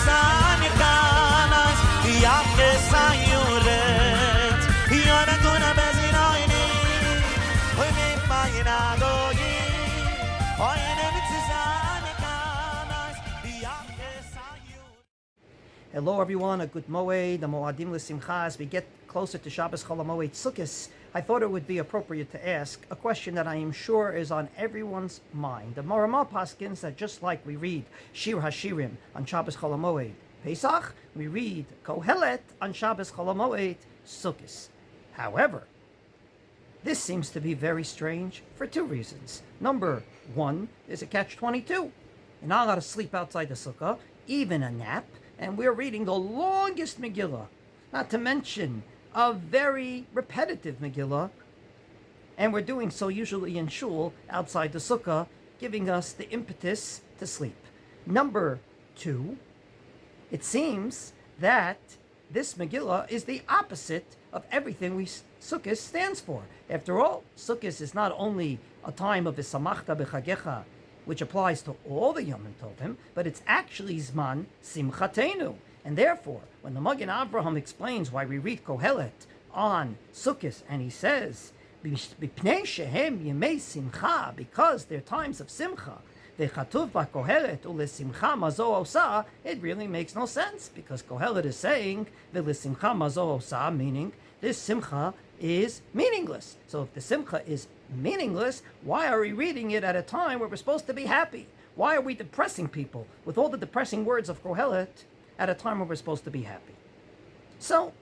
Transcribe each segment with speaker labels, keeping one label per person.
Speaker 1: sanicanas ya que sayuret yona tuna bezinoini hoy me mayenado yi hoy ne sanicanas ya que sayuret.
Speaker 2: Hello everyone, a good moed, the moadim l'simcha. As we get closer to Shabbos Chol HaMoed Sukkot, I thought it would be appropriate to ask a question that I am sure is on everyone's mind. The Moramah paskins that just like we read Shir HaShirim on Shabbos Chol HaMoed Pesach, we read Kohelet on Shabbos Chol HaMoed Sukkot. However, this seems to be very strange for two reasons. Number one is a catch-22. You're not allowed to sleep outside the sukkah, even a nap, and we're reading the longest Megillah, not to mention a very repetitive Megillah, and we're doing so usually in shul, outside the sukkah, giving us the impetus to sleep. Number two, it seems that this Megillah is the opposite of everything Sukkot stands for. After all, Sukkot is not only a time of V'samachta b'chagecha, which applies to all the Yom Tovim, but it's actually Zman Simchatenu. And therefore, when the Magen Avraham explains why we read Kohelet on Sukkot, and he says, B'pnei shehem yemei simcha, because they're times of simcha, v'chatuv b'Kohelet u'lesimcha mazo osa, it really makes no sense, because Kohelet is saying, v'lesimcha mazo osa, meaning this simcha is meaningless. So if the simcha is meaningless, why are we reading it at a time where we're supposed to be happy? Why are we depressing people with all the depressing words of Kohelet at a time where we're supposed to be happy? So,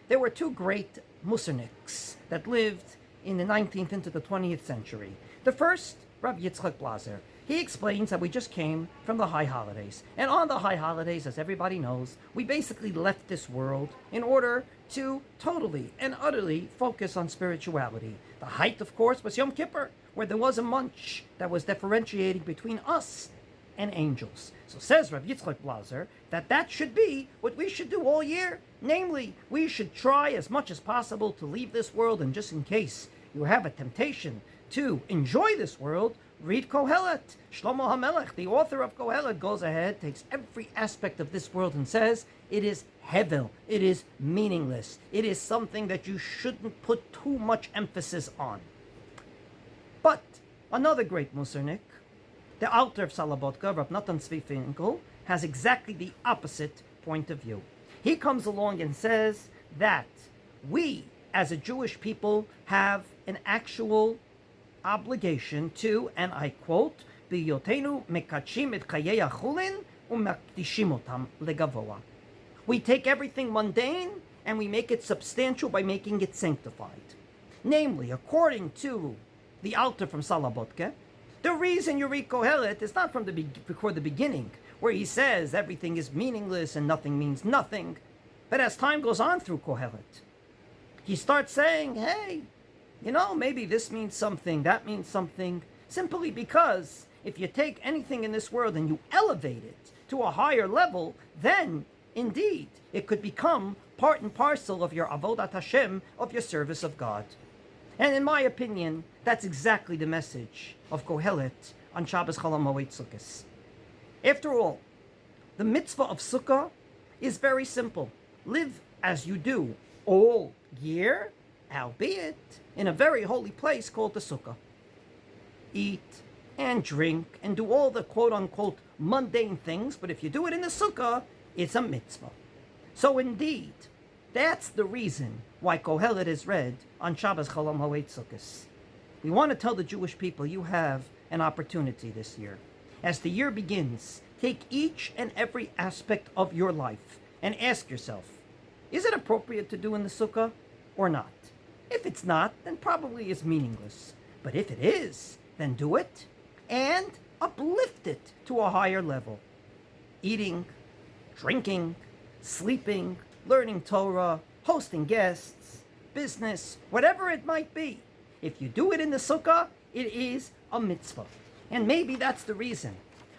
Speaker 2: there were two great Muserniks that lived in the 19th into the 20th century. The first, Rabbi Yitzchak Blazer, he explains that we just came from the high holidays. And on the high holidays, as everybody knows, we basically left this world in order to totally and utterly focus on spirituality. The height, of course, was Yom Kippur, where there was a munch that was differentiating between us and angels. So says Rabbi Yitzchak Blazer that should be what we should do all year. Namely, we should try as much as possible to leave this world, and just in case you have a temptation to enjoy this world, read Kohelet. Shlomo HaMelech, the author of Kohelet, goes ahead, takes every aspect of this world and says it is hevel, it is meaningless, it is something that you shouldn't put too much emphasis on. But another great Musernik, the author of Salabotka, Rav Natan Tzvi Finkel, has exactly the opposite point of view. He comes along and says that we, as a Jewish people, have an actual obligation to, and I quote, "B'yotenu mekachim et chayei achulin u'makdishim otam legavoa." We take everything mundane and we make it substantial by making it sanctified. Namely, according to the author from Salabotke, the reason you read Kohelet is not from before the beginning, where he says everything is meaningless and nothing means nothing. But as time goes on through Kohelet, he starts saying, hey, maybe this means something, that means something, simply because if you take anything in this world and you elevate it to a higher level, then indeed it could become part and parcel of your avodat Hashem, of your service of God. And in my opinion, that's exactly the message of Kohelet on Shabbos Chol HaMoed Sukkot. After all, the mitzvah of Sukkah is very simple. Live as you do all year, albeit in a very holy place called the Sukkah. Eat and drink and do all the quote-unquote mundane things, but if you do it in the Sukkah, it's a mitzvah. So indeed, that's the reason why Kohelet is read on Shabbos Chol HaMoed Sukkot. We want to tell the Jewish people you have an opportunity this year. As the year begins, take each and every aspect of your life and ask yourself, is it appropriate to do in the Sukkah or not? If it's not, then probably it's meaningless. But if it is, then do it and uplift it to a higher level. Eating, drinking, sleeping, learning Torah, hosting guests, business, whatever it might be. If you do it in the Sukkah, it is a mitzvah. And maybe that's the reason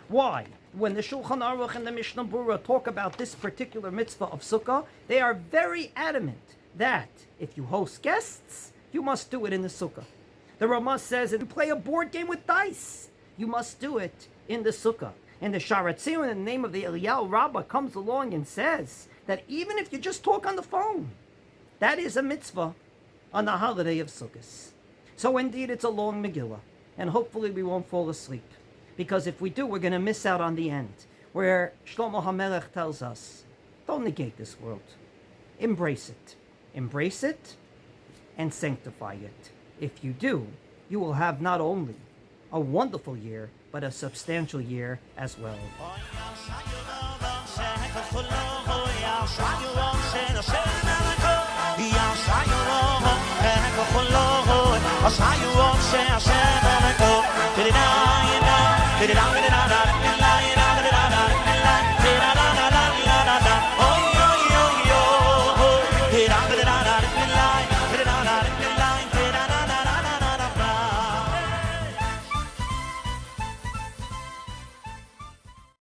Speaker 2: why, when the Shulchan Aruch and the Mishnah Berurah talk about this particular mitzvah of Sukkah, they are very adamant that if you host guests, you must do it in the Sukkah. The Ramah says if you play a board game with dice, you must do it in the Sukkah. And the Sharatzion, in the name of the Eliyahu Rabbah, comes along and says that even if you just talk on the phone, that is a mitzvah on the holiday of Sukkot. So indeed, it's a long Megillah, and hopefully we won't fall asleep, because if we do, we're going to miss out on the end, where Shlomo HaMelech tells us, don't negate this world. Embrace it. Embrace it and sanctify it. If you do, you will have not only a wonderful year, but a substantial year as well.
Speaker 1: Did it